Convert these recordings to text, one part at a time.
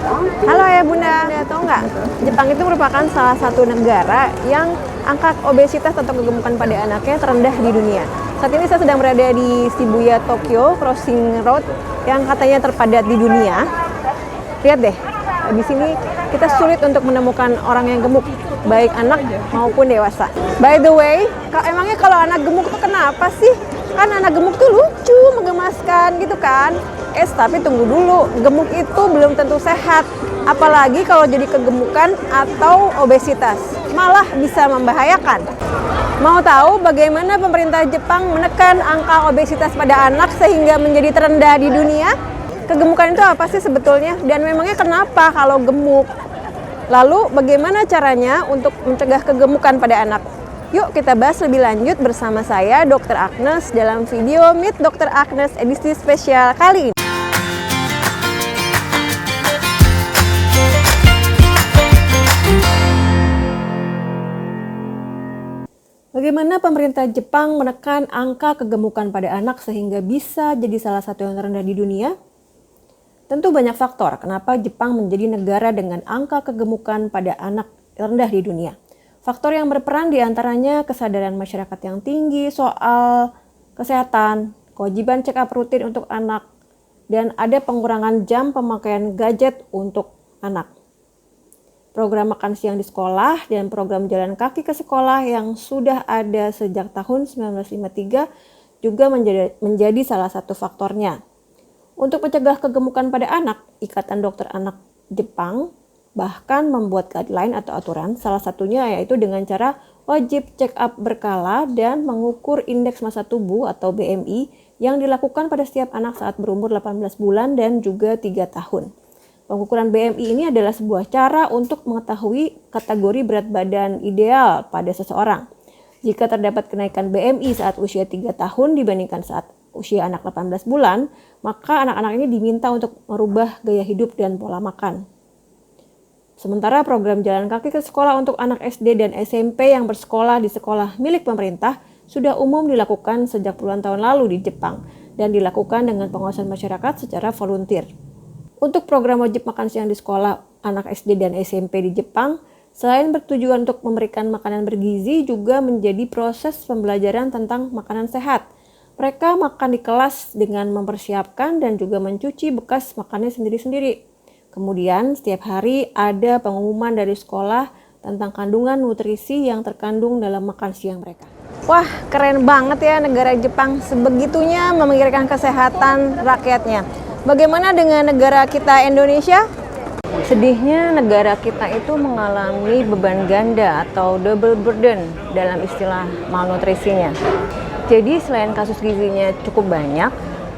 Halo Ayah Bunda, tahu nggak? Jepang itu merupakan salah satu negara yang angka obesitas atau kegemukan pada anaknya terendah di dunia. Saat ini saya sedang berada di Shibuya, Tokyo, Crossing Road yang katanya terpadat di dunia. Lihat deh, di sini kita sulit untuk menemukan orang yang gemuk, baik anak maupun dewasa. By the way, emangnya kalau anak gemuk itu kenapa sih? Kan anak gemuk tuh lucu, menggemaskan gitu kan. Tapi tunggu dulu, gemuk itu belum tentu sehat. Apalagi kalau jadi kegemukan atau obesitas, malah bisa membahayakan. Mau tahu bagaimana pemerintah Jepang menekan angka obesitas pada anak sehingga menjadi terendah di dunia? Kegemukan itu apa sih sebetulnya? Dan memangnya kenapa kalau gemuk? Lalu bagaimana caranya untuk mencegah kegemukan pada anak? Yuk kita bahas lebih lanjut bersama saya Dr. Agnes dalam video Meet Dr. Agnes edisi spesial kali ini. Bagaimana pemerintah Jepang menekan angka kegemukan pada anak sehingga bisa jadi salah satu yang terendah di dunia? Tentu banyak faktor kenapa Jepang menjadi negara dengan angka kegemukan pada anak terendah di dunia. Faktor yang berperan diantaranya kesadaran masyarakat yang tinggi soal kesehatan, kewajiban check up rutin untuk anak, dan ada pengurangan jam pemakaian gadget untuk anak. Program makan siang di sekolah dan program jalan kaki ke sekolah yang sudah ada sejak tahun 1953 juga menjadi salah satu faktornya. Untuk mencegah kegemukan pada anak, Ikatan Dokter Anak Jepang bahkan membuat guideline atau aturan, salah satunya yaitu dengan cara wajib check up berkala dan mengukur indeks massa tubuh atau BMI yang dilakukan pada setiap anak saat berumur 18 bulan dan juga 3 tahun. Pengukuran BMI ini adalah sebuah cara untuk mengetahui kategori berat badan ideal pada seseorang. Jika terdapat kenaikan BMI saat usia 3 tahun dibandingkan saat usia anak 18 bulan, maka anak-anak ini diminta untuk merubah gaya hidup dan pola makan. Sementara program jalan kaki ke sekolah untuk anak SD dan SMP yang bersekolah di sekolah milik pemerintah sudah umum dilakukan sejak puluhan tahun lalu di Jepang dan dilakukan dengan pengawasan masyarakat secara volunteer. Untuk program wajib makan siang di sekolah anak SD dan SMP di Jepang, selain bertujuan untuk memberikan makanan bergizi, juga menjadi proses pembelajaran tentang makanan sehat. Mereka makan di kelas dengan mempersiapkan dan juga mencuci bekas makannya sendiri-sendiri. Kemudian setiap hari ada pengumuman dari sekolah tentang kandungan nutrisi yang terkandung dalam makan siang mereka. Wah, keren banget ya negara Jepang, sebegitunya memikirkan kesehatan rakyatnya. Bagaimana dengan negara kita Indonesia? Sedihnya negara kita itu mengalami beban ganda atau double burden dalam istilah malnutrisinya. Jadi selain kasus gizinya cukup banyak,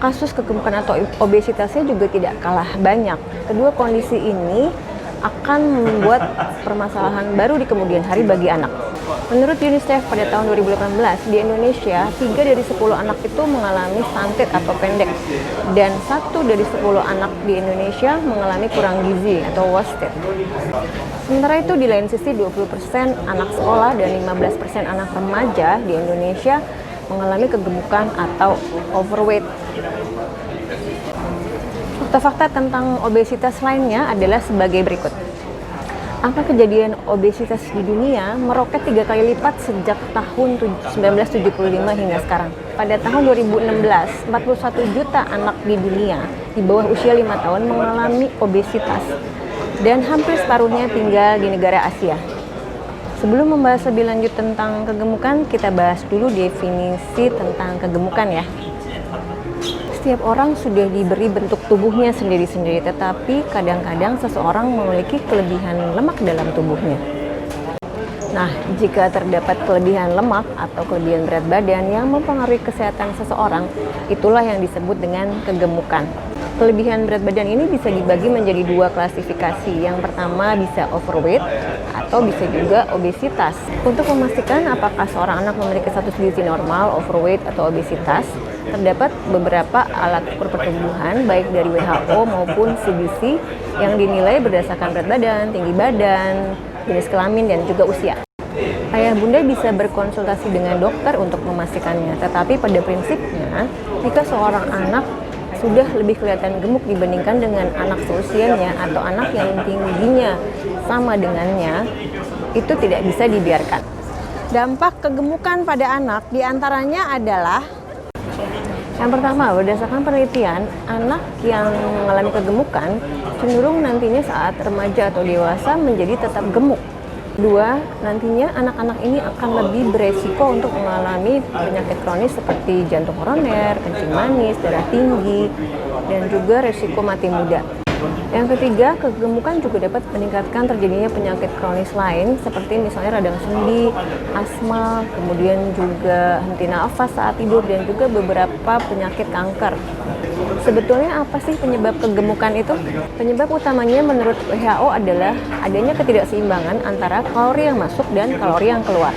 kasus kegemukan atau obesitasnya juga tidak kalah banyak. Kedua kondisi ini akan membuat permasalahan baru di kemudian hari bagi anak. Menurut UNICEF pada tahun 2018, di Indonesia 3 dari 10 anak itu mengalami stunted atau pendek, dan 1 dari 10 anak di Indonesia mengalami kurang gizi atau wasted. Sementara itu di lain sisi 20% anak sekolah dan 15% anak remaja di Indonesia mengalami kegemukan atau overweight. Fakta-fakta tentang obesitas lainnya adalah sebagai berikut. Angka kejadian obesitas di dunia meroket 3 kali lipat sejak tahun 1975 hingga sekarang. Pada tahun 2016, 41 juta anak di dunia di bawah usia 5 tahun mengalami obesitas dan hampir separuhnya tinggal di negara Asia. Sebelum membahas lebih lanjut tentang kegemukan, kita bahas dulu definisi tentang kegemukan ya. Setiap orang sudah diberi bentuk tubuhnya sendiri-sendiri, tetapi kadang-kadang seseorang memiliki kelebihan lemak dalam tubuhnya. Nah, jika terdapat kelebihan lemak atau kelebihan berat badan yang mempengaruhi kesehatan seseorang, itulah yang disebut dengan kegemukan. Kelebihan berat badan ini bisa dibagi menjadi 2 klasifikasi. Yang pertama bisa overweight atau bisa juga obesitas. Untuk memastikan apakah seorang anak memiliki status gizi normal, overweight atau obesitas, terdapat beberapa alat ukur pertumbuhan baik dari WHO maupun CDC yang dinilai berdasarkan berat badan, tinggi badan, jenis kelamin, dan juga usia. Ayah bunda bisa berkonsultasi dengan dokter untuk memastikannya, tetapi pada prinsipnya jika seorang anak sudah lebih kelihatan gemuk dibandingkan dengan anak seusianya atau anak yang tingginya sama dengannya, itu tidak bisa dibiarkan. Dampak kegemukan pada anak diantaranya adalah yang pertama, berdasarkan penelitian, anak yang mengalami kegemukan cenderung nantinya saat remaja atau dewasa menjadi tetap gemuk. Dua, nantinya anak-anak ini akan lebih beresiko untuk mengalami penyakit kronis seperti jantung koroner, kencing manis, darah tinggi, dan juga resiko mati muda. Yang ketiga, kegemukan juga dapat meningkatkan terjadinya penyakit kronis lain seperti misalnya radang sendi, asma, kemudian juga henti nafas saat tidur, dan juga beberapa penyakit kanker. Sebetulnya apa sih penyebab kegemukan itu? Penyebab utamanya menurut WHO adalah adanya ketidakseimbangan antara kalori yang masuk dan kalori yang keluar.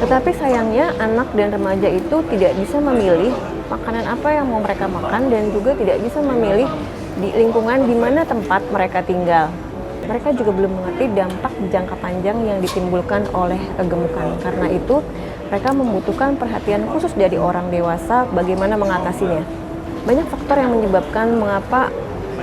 Tetapi sayangnya anak dan remaja itu tidak bisa memilih makanan apa yang mau mereka makan dan juga tidak bisa memilih di lingkungan di mana tempat mereka tinggal. Mereka juga belum mengerti dampak jangka panjang yang ditimbulkan oleh kegemukan. Karena itu, mereka membutuhkan perhatian khusus dari orang dewasa bagaimana mengatasinya. Banyak faktor yang menyebabkan mengapa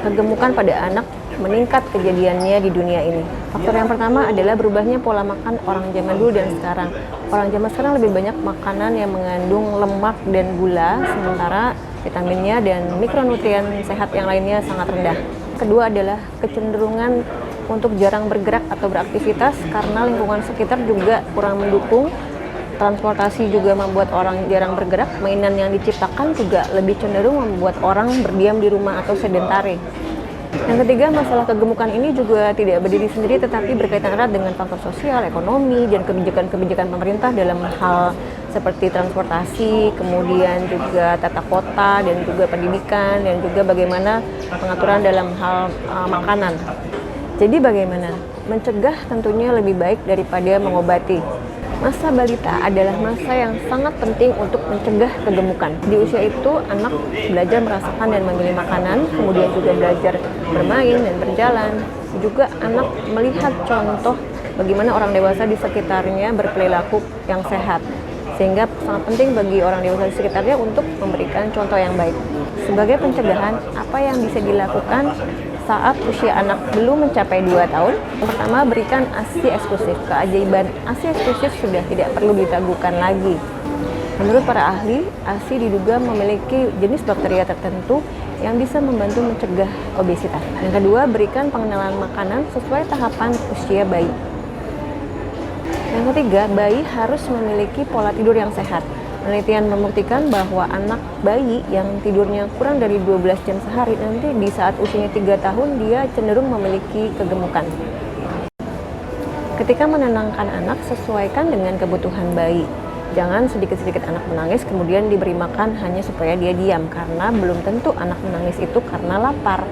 kegemukan pada anak meningkat kejadiannya di dunia ini. Faktor yang pertama adalah berubahnya pola makan orang zaman dulu dan sekarang. Orang zaman sekarang lebih banyak makanan yang mengandung lemak dan gula, sementara vitaminnya dan mikronutrien sehat yang lainnya sangat rendah. Kedua adalah kecenderungan untuk jarang bergerak atau beraktivitas karena lingkungan sekitar juga kurang mendukung. Transportasi juga membuat orang jarang bergerak. Mainan yang diciptakan juga lebih cenderung membuat orang berdiam di rumah atau sedentari. Yang ketiga, masalah kegemukan ini juga tidak berdiri sendiri tetapi berkaitan erat dengan faktor sosial, ekonomi, dan kebijakan-kebijakan pemerintah dalam hal seperti transportasi, kemudian juga tata kota, dan juga pendidikan, dan juga bagaimana pengaturan dalam hal makanan. Jadi bagaimana? Mencegah tentunya lebih baik daripada mengobati. Masa balita adalah masa yang sangat penting untuk mencegah kegemukan. Di usia itu, anak belajar merasakan dan memilih makanan, kemudian juga belajar bermain dan berjalan. Juga anak melihat contoh bagaimana orang dewasa di sekitarnya berperilaku yang sehat. Sehingga sangat penting bagi orang dewasa di sekitarnya untuk memberikan contoh yang baik. Sebagai pencegahan, apa yang bisa dilakukan saat usia anak belum mencapai 2 tahun? Yang pertama, berikan ASI eksklusif. Keajaiban ASI eksklusif sudah tidak perlu diragukan lagi. Menurut para ahli, ASI diduga memiliki jenis bakteria tertentu yang bisa membantu mencegah obesitas. Yang kedua, berikan pengenalan makanan sesuai tahapan usia bayi. Yang ketiga, bayi harus memiliki pola tidur yang sehat. Penelitian membuktikan bahwa anak bayi yang tidurnya kurang dari 12 jam sehari nanti di saat usianya 3 tahun dia cenderung memiliki kegemukan. Ketika menenangkan anak, sesuaikan dengan kebutuhan bayi. Jangan sedikit-sedikit anak menangis kemudian diberi makan hanya supaya dia diam, karena belum tentu anak menangis itu karena lapar.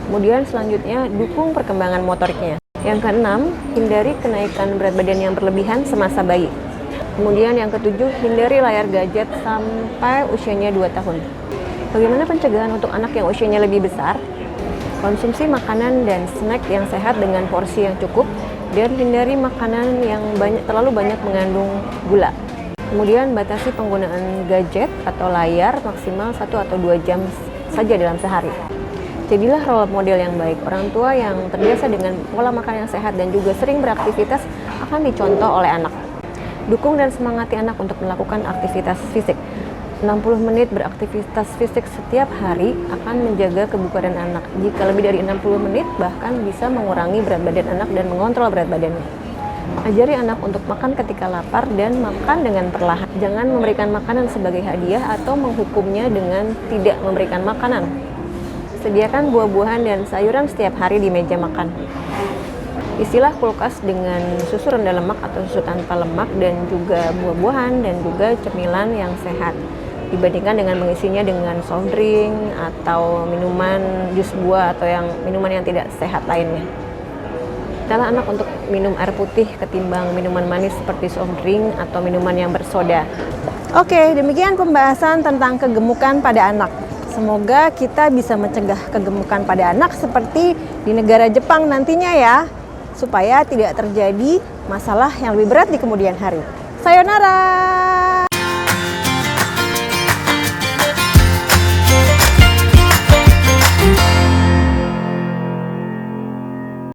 Kemudian selanjutnya, dukung perkembangan motoriknya. Yang keenam, hindari kenaikan berat badan yang berlebihan semasa bayi. Kemudian yang ketujuh, hindari layar gadget sampai usianya 2 tahun. Bagaimana pencegahan untuk anak yang usianya lebih besar? Konsumsi makanan dan snack yang sehat dengan porsi yang cukup, dan hindari makanan yang terlalu banyak mengandung gula. Kemudian batasi penggunaan gadget atau layar maksimal 1 atau 2 jam saja dalam sehari. Jadilah role model yang baik. Orang tua yang terbiasa dengan pola makan yang sehat dan juga sering beraktivitas akan dicontoh oleh anak. Dukung dan semangati anak untuk melakukan aktivitas fisik. 60 menit beraktivitas fisik setiap hari akan menjaga kebugaran anak. Jika lebih dari 60 menit, bahkan bisa mengurangi berat badan anak dan mengontrol berat badannya. Ajari anak untuk makan ketika lapar dan makan dengan perlahan. Jangan memberikan makanan sebagai hadiah atau menghukumnya dengan tidak memberikan makanan. Sediakan buah-buahan dan sayuran setiap hari di meja makan. Isilah kulkas dengan susu rendah lemak atau susu tanpa lemak dan juga buah-buahan dan juga cemilan yang sehat dibandingkan dengan mengisinya dengan soft drink atau minuman jus buah atau minuman yang tidak sehat lainnya. Mintalah anak untuk minum air putih ketimbang minuman manis seperti soft drink atau minuman yang bersoda. Oke, demikian pembahasan tentang kegemukan pada anak. Semoga kita bisa mencegah kegemukan pada anak seperti di negara Jepang nantinya ya, supaya tidak terjadi masalah yang lebih berat di kemudian hari. Sayonara!